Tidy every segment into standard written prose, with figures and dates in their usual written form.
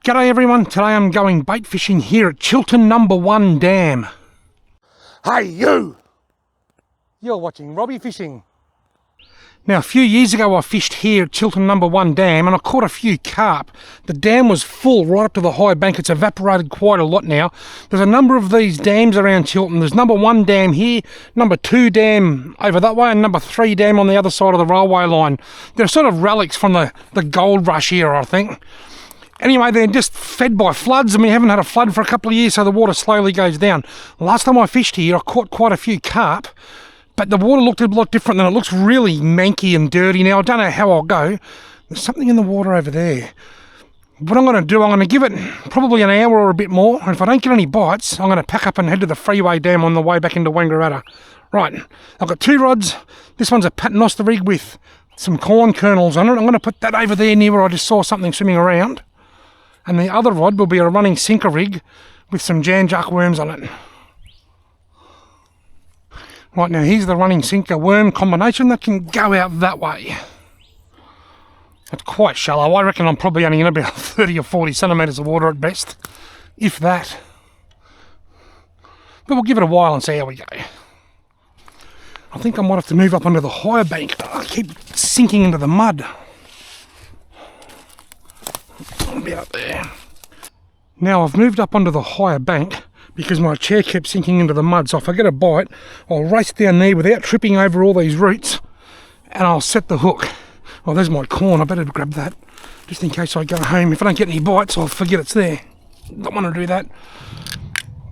G'day everyone, today I'm going bait fishing here at Chiltern Number 1 Dam. Hey you! You're watching Robbie Fishing. Now a few years ago I fished here at Chiltern Number 1 Dam and I caught a few carp. The dam was full right up to the high bank. It's evaporated quite a lot now. There's a number of these dams around Chiltern. There's Number 1 Dam here, Number 2 Dam over that way, and Number 3 Dam on the other side of the railway line. They're sort of relics from the gold rush era, I think. Anyway, they're just fed by floods, and we haven't had a flood for a couple of years, so the water slowly goes down. Last time I fished here, I caught quite a few carp, but the water looked a lot different than it looks. Really manky and dirty now. I don't know how I'll go. There's something in the water over there. What I'm going to do, I'm going to give it probably an hour or a bit more, and if I don't get any bites, I'm going to pack up and head to the freeway dam on the way back into Wangaratta. Right, I've got two rods. This one's a paternoster rig with some corn kernels on it. I'm going to put that over there near where I just saw something swimming around. And the other rod will be a running sinker rig with some Jan-Jack worms on it. Right, now here's the running sinker worm combination that can go out that way. It's quite shallow. I reckon I'm probably only in about 30 or 40 centimetres of water at best, if that. But we'll give it a while and see how we go. I think I might have to move up onto the higher bank. I keep sinking into the mud. About there. Now I've moved up onto the higher bank because my chair kept sinking into the mud, so if I get a bite I'll race down there without tripping over all these roots and I'll set the hook. Oh, there's my corn. I better grab that just in case I go home. If I don't get any bites I'll forget it's there. Don't want to do that.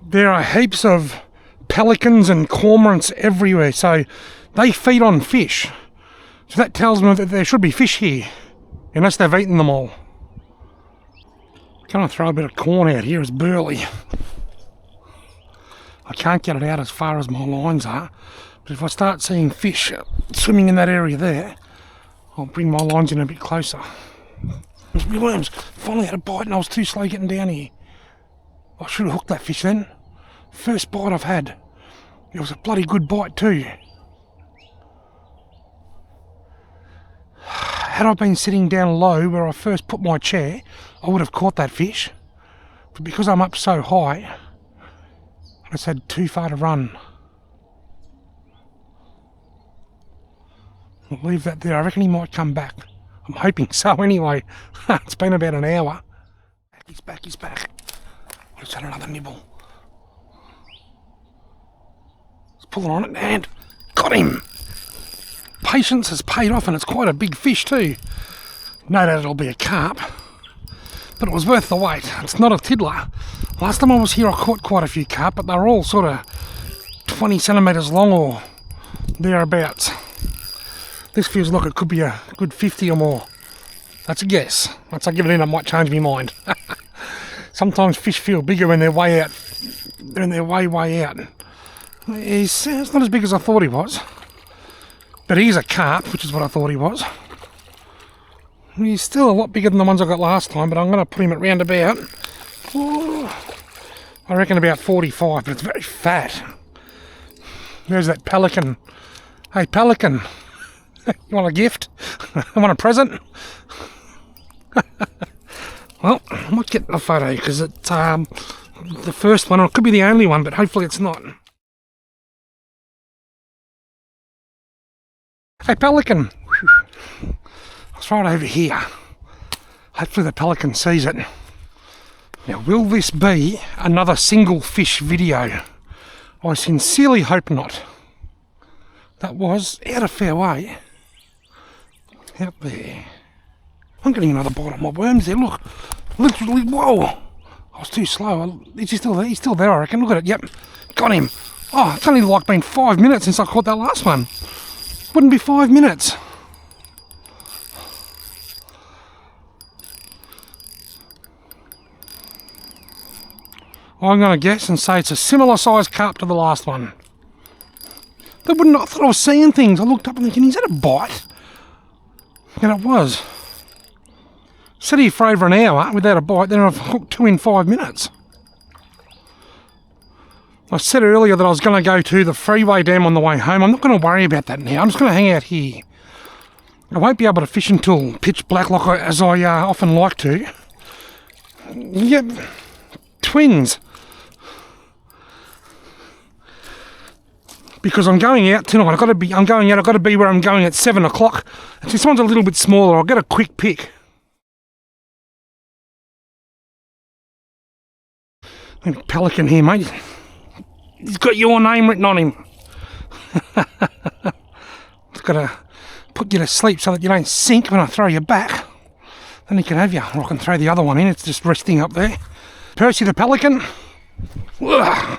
There are heaps of pelicans and cormorants everywhere, so they feed on fish, so that tells me that there should be fish here unless they've eaten them all. Going to throw a bit of corn out here. It's burley. I can't get it out as far as my lines are, but if I start seeing fish swimming in that area there, I'll bring my lines in a bit closer. There's my worms. Finally had a bite and I was too slow getting down here. I should have hooked that fish then. First bite I've had. It was a bloody good bite too. Had I been sitting down low where I first put my chair, I would have caught that fish. But because I'm up so high, I just had too far to run. I'll leave that there. I reckon he might come back. I'm hoping so anyway. It's been about an hour. He's back, he's back. Let's have another nibble. He's pulling on it and got him. Patience has paid off, and it's quite a big fish too. No doubt it'll be a carp, but it was worth the wait. It's not a tiddler. Last time I was here I caught quite a few carp, but they're all sort of 20 centimetres long or thereabouts. This feels like it could be a good 50 or more. That's a guess. Once I give it in I might change my mind. Sometimes fish feel bigger when they're way out. When they're way out. It's not as big as I thought he was. But he's a carp, which is what I thought he was. He's still a lot bigger than the ones I got last time, but I'm going to put him at round about, I reckon about 45, but it's very fat. There's that pelican. Hey pelican, you want a gift? Want a present? Well, I might get a photo because it's the first one, or it could be the only one, but hopefully it's not. Hey pelican, I'll throw it over here. Hopefully the pelican sees it. Now will this be another single fish video? I sincerely hope not. That was out of fair way. Out there. I'm getting another bite on my worms there, look. Literally, whoa. I was too slow. Is he still there? He's still there I reckon. Look at it, yep. Got him. Oh, it's only like been 5 minutes since I caught that last one. Wouldn't be 5 minutes. I'm going to guess and say it's a similar sized carp to the last one. I thought I was seeing things. I looked up and thinking, is that a bite? And it was. Sat here for over an hour without a bite, then I've hooked two in 5 minutes. I said earlier that I was going to go to the freeway dam on the way home. I'm not going to worry about that now. I'm just going to hang out here. I won't be able to fish until pitch black as I often like to. Yep, twins. Because I'm going out tonight. I've got to be where I'm going at 7 o'clock. This one's a little bit smaller. I'll get a quick pick. Pelican here, mate. He's got your name written on him. I've got to put you to sleep so that you don't sink when I throw you back. Then he can have you. Or I can throw the other one in. It's just resting up there. Percy the pelican. Ugh.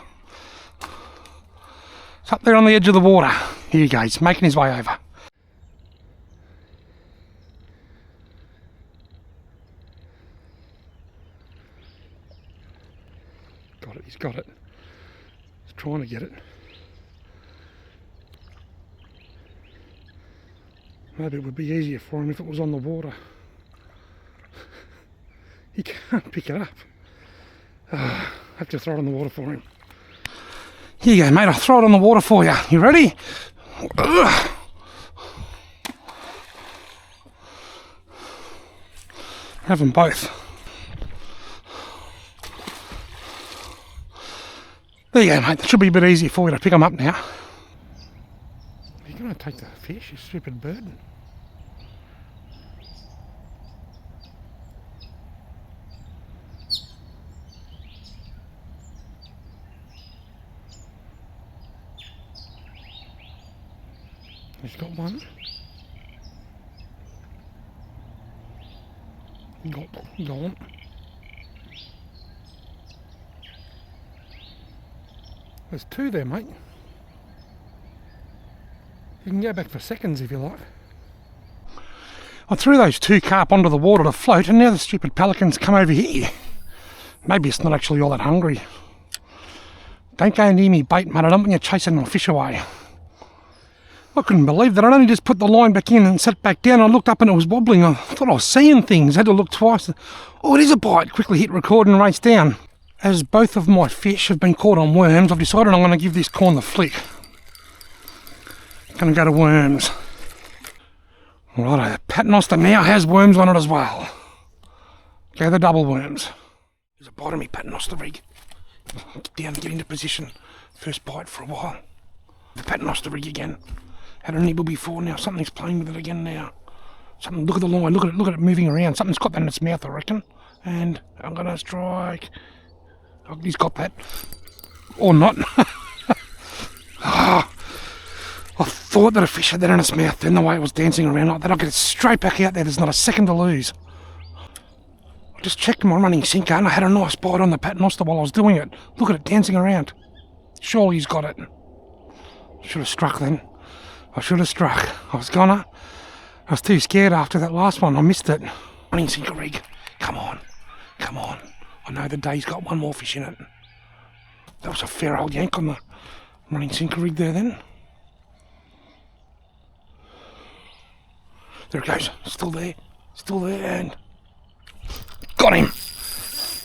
It's up there on the edge of the water. Here he goes, making his way over. Got it, he's got it. He's trying to get it. Maybe it would be easier for him if it was on the water. He can't pick it up. I have to throw it on the water for him. Here you go, mate, I'll throw it on the water for you. You ready? Ugh. Have them both. There you go, mate. That should be a bit easier for you to pick them up now. You're going to take the fish, you stupid bird. He's got one. Gone. There's two there, mate. You can go back for seconds if you like. I threw those two carp onto the water to float, and now the stupid pelicans come over here. Maybe it's not actually all that hungry. Don't go near me bait, mate. I don't want you chasing my fish away. I couldn't believe that. I'd only just put the line back in and set back down. I looked up and it was wobbling. I thought I was seeing things. I had to look twice. Oh, it is a bite. Quickly hit record and race down. As both of my fish have been caught on worms, I've decided I'm going to give this corn the flick. Going to go to worms. Righto, paternoster now has worms on it as well. Okay, the double worms. There's a bite of me paternoster rig. Get down and get into position. First bite for a while. The paternoster rig again. Had a nibble before, now something's playing with it again now. Something, look at the line, look at it moving around. Something's got that in its mouth, I reckon. And I'm going to strike. Oh, he's got that. Or not. I thought that a fish had that in its mouth, then the way it was dancing around like that, I'll get it straight back out there. There's not a second to lose. I just checked my running sinker and I had a nice bite on the paternoster while I was doing it. Look at it dancing around. Surely he's got it. Should have struck then. I should have struck. I was too scared after that last one. I missed it. Running sinker rig. Come on. Come on. I know the day's got one more fish in it. That was a fair old yank on the running sinker rig there then. There it goes. Still there. Still there and... got him!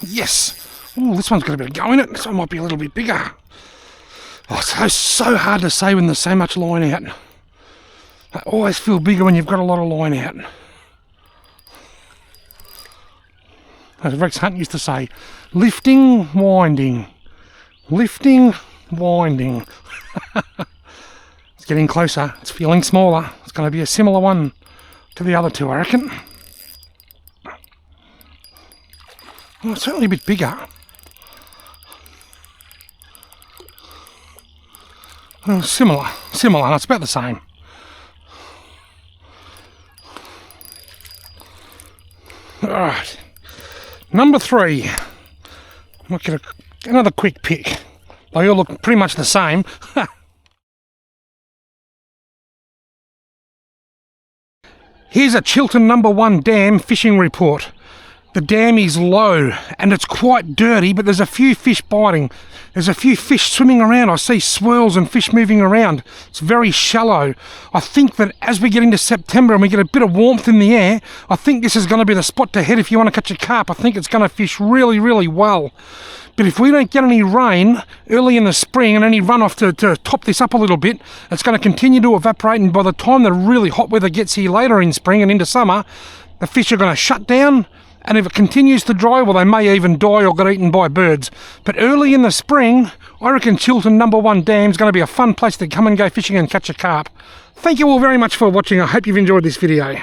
Yes! Ooh, this one's got a bit of go in it. This one might be a little bit bigger. Oh, it's so hard to say when there's so much line out. I always feel bigger when you've got a lot of line out. As Rex Hunt used to say, lifting, winding. Lifting, winding. It's getting closer. It's feeling smaller. It's going to be a similar one to the other two, I reckon. Well, it's certainly a bit bigger. Well, similar, it's about the same. Alright, number 3. Might get another quick pick. They all look pretty much the same. Here's a Chiltern Number 1 dam fishing report. The dam is low and it's quite dirty, but there's a few fish biting. There's a few fish swimming around. I see swirls and fish moving around. It's very shallow. I think that as we get into September and we get a bit of warmth in the air, I think this is going to be the spot to head if you want to catch a carp. I think it's going to fish really, really well. But if we don't get any rain early in the spring and any runoff to top this up a little bit, it's going to continue to evaporate, and by the time the really hot weather gets here later in spring and into summer, the fish are going to shut down and if it continues to dry, well, they may even die or get eaten by birds. But early in the spring, I reckon Chiltern Number 1 Dam is going to be a fun place to come and go fishing and catch a carp. Thank you all very much for watching. I hope you've enjoyed this video.